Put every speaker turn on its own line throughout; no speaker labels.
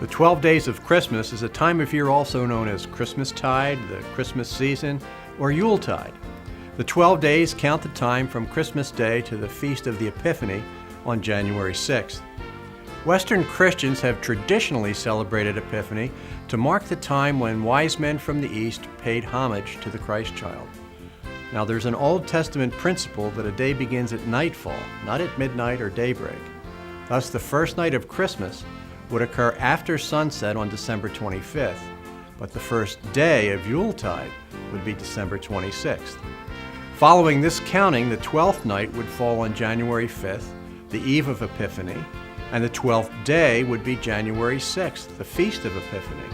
The 12 days of Christmas is a time of year also known as Christmastide, the Christmas season, or Yuletide. The 12 days count the time from Christmas Day to the Feast of the Epiphany on January 6th. Western Christians have traditionally celebrated Epiphany to mark the time when wise men from the East paid homage to the Christ child. Now, there's an Old Testament principle that a day begins at nightfall, not at midnight or daybreak. Thus, the first night of Christmas would occur after sunset on December 25th, but the first day of Yuletide would be December 26th. Following this counting, the 12th night would fall on January 5th, the eve of Epiphany, and the 12th day would be January 6th, the Feast of Epiphany.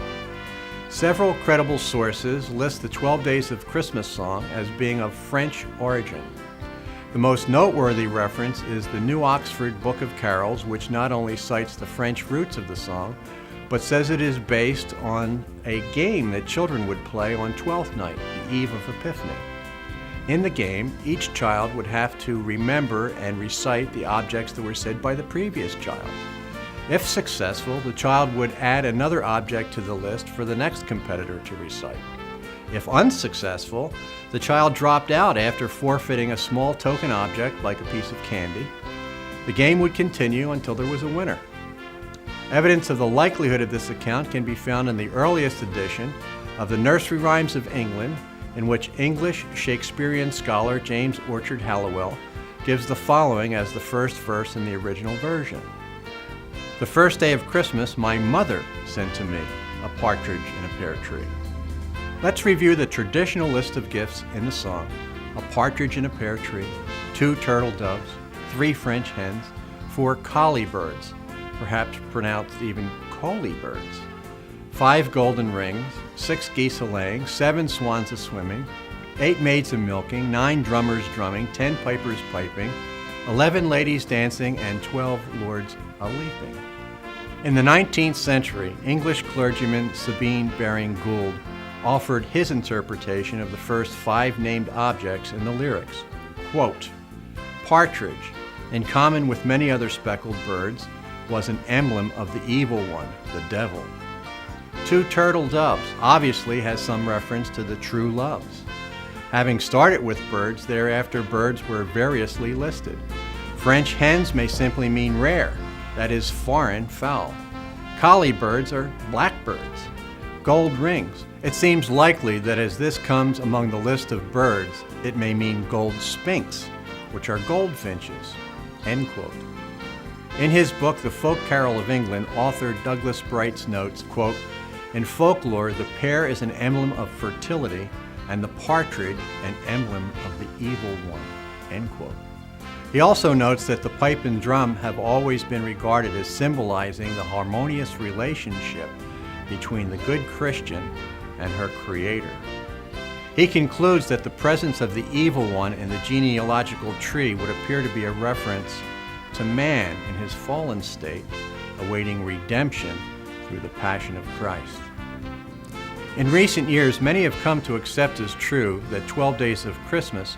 Several credible sources list the 12 Days of Christmas song as being of French origin. The most noteworthy reference is the New Oxford Book of Carols, which not only cites the French roots of the song, but says it is based on a game that children would play on Twelfth Night, the eve of Epiphany. In the game, each child would have to remember and recite the objects that were said by the previous child. If successful, the child would add another object to the list for the next competitor to recite. If unsuccessful, the child dropped out after forfeiting a small token object like a piece of candy. The game would continue until there was a winner. Evidence of the likelihood of this account can be found in the earliest edition of the Nursery Rhymes of England, in which English Shakespearean scholar James Orchard Halliwell gives the following as the first verse in the original version. "The first day of Christmas my mother sent to me a partridge in a pear tree." Let's review the traditional list of gifts in the song: a partridge in a pear tree, 2 turtle doves, 3 French hens, 4 collie birds, perhaps pronounced even coley birds, 5 golden rings, 6 geese a-laying, 7 swans a-swimming, 8 maids a-milking, 9 drummers drumming, 10 pipers piping, 11 ladies dancing, and 12 lords a-leaping. In the 19th century, English clergyman Sabine Baring Gould offered his interpretation of the first 5 named objects in the lyrics. Quote, "Partridge, in common with many other speckled birds, was an emblem of the evil one, the devil. 2 turtle doves obviously has some reference to the true loves. Having started with birds, thereafter birds were variously listed. French hens may simply mean rare, that is foreign, foul. Collie birds are blackbirds. Gold rings. It seems likely that as this comes among the list of birds, it may mean gold sphinx, which are goldfinches." End quote. In his book, The Folk Carol of England, author Douglas Brights notes, quote, "In folklore, the pear is an emblem of fertility and the partridge an emblem of the evil one." End quote. He also notes that the pipe and drum have always been regarded as symbolizing the harmonious relationship between the good Christian and her Creator. He concludes that the presence of the evil one in the genealogical tree would appear to be a reference to man in his fallen state, awaiting redemption through the passion of Christ. In recent years, many have come to accept as true that 12 Days of Christmas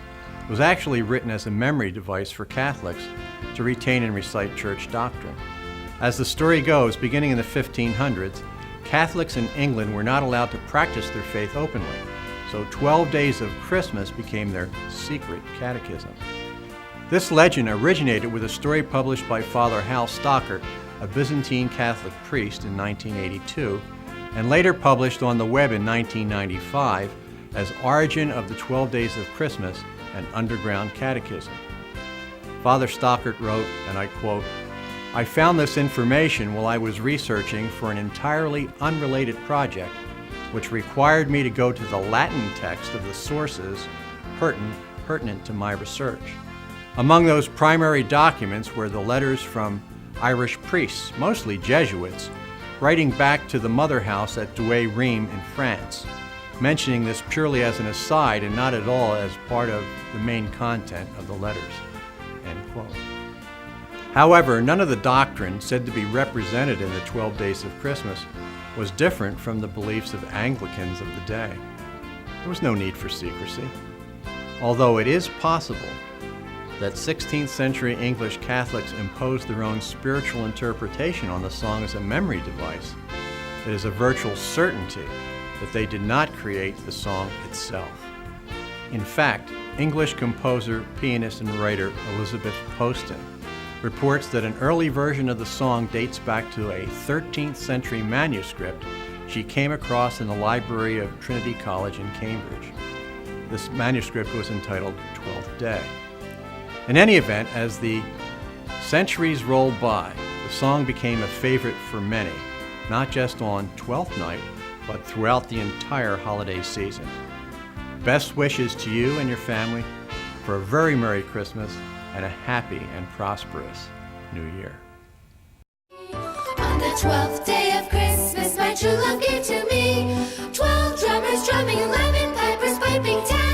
was actually written as a memory device for Catholics to retain and recite church doctrine. As the story goes, beginning in the 1500s, Catholics in England were not allowed to practice their faith openly, so 12 Days of Christmas became their secret catechism. This legend originated with a story published by Father Hal Stockert, a Byzantine Catholic priest, in 1982, and later published on the web in 1995 as Origin of the 12 Days of Christmas, an Underground Catechism. Father Stockert wrote, and I quote, "I found this information while I was researching for an entirely unrelated project, which required me to go to the Latin text of the sources pertinent to my research. Among those primary documents were the letters from Irish priests, mostly Jesuits, writing back to the mother house at Douai-Rheims in France, mentioning this purely as an aside and not at all as part of the main content of the letters." End quote. However, none of the doctrine said to be represented in the 12 Days of Christmas was different from the beliefs of Anglicans of the day. There was no need for secrecy. Although it is possible that 16th century English Catholics imposed their own spiritual interpretation on the song as a memory device, it is a virtual certainty that they did not create the song itself. In fact, English composer, pianist, and writer Elizabeth Poston reports that an early version of the song dates back to a 13th century manuscript she came across in the library of Trinity College in Cambridge. This manuscript was entitled Twelfth Day. In any event, as the centuries rolled by, the song became a favorite for many, not just on Twelfth Night, but throughout the entire holiday season. Best wishes to you and your family for a very Merry Christmas and a happy and prosperous New Year.
On the 12th day of Christmas, my true love gave to me 12 drummers drumming, 11 pipers piping, 10